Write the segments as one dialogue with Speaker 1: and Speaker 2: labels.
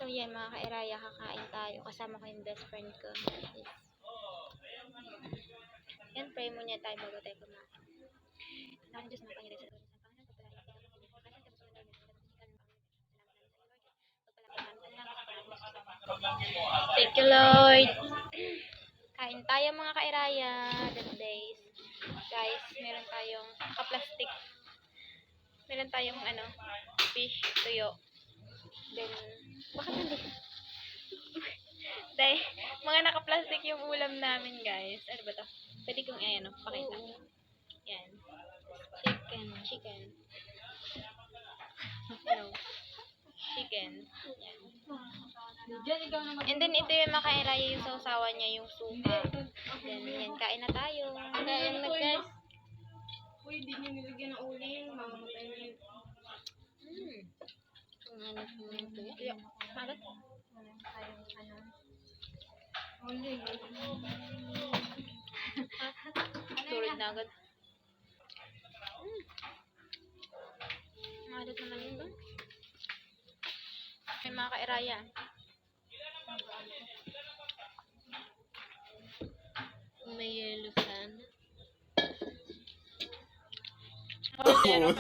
Speaker 1: yan mga kairaya, kakain tayo. Kasama ko yung best friend ko. Yan, pray muna tayo bago tayo kumain. Ako Diyos na Panginoon sa Thank you, Lord. Kain tayo mga kairaya. That days. Guys, meron tayong ka-plastic. Meron tayong fish, tuyo. Then, bakit hindi? Dahil, mga naka-plastic yung ulam namin, guys. Ano ba to? Pwede kong, pakita. Yan. Chicken. No. Chicken. Yan. And then, ito yung makairaya yung sausawan niya, yung suka. Then, yan, kain na tayo. Kain na, guys.
Speaker 2: Uy, di nyo nilagyan ng uling. Mamamatay nyo yun.
Speaker 1: Yeah. Malat.
Speaker 2: Uling.
Speaker 1: Tulad na agad. Malat naman yun ba? May mga kairaya.
Speaker 2: May yellow fan.
Speaker 3: Oh, no.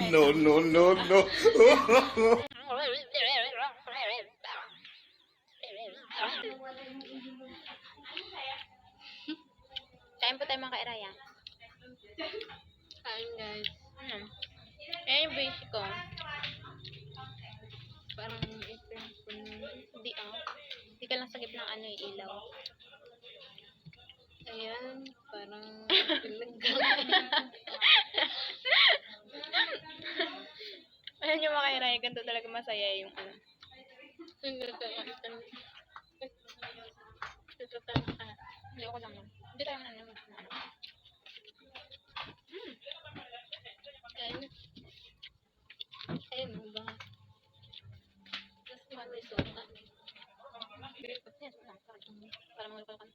Speaker 1: Kain po tayo mga kairaya.
Speaker 2: Kain, guys.
Speaker 1: Yan yung basic ko.
Speaker 2: Parang ito.
Speaker 1: Hindi Hindi ka lang sagip ng ilaw.
Speaker 2: Ayan, parang
Speaker 1: Ayan yung mga kairaya. Ganito talaga masaya yung Hindi ako lang. Hindi tayo
Speaker 2: Ayun, ba? Tapos may soka.
Speaker 1: Para magulkan.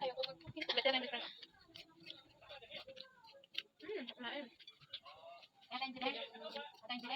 Speaker 1: Ayoko magpapita. Better na better. Kumain. Kakain sila. Kakain sila.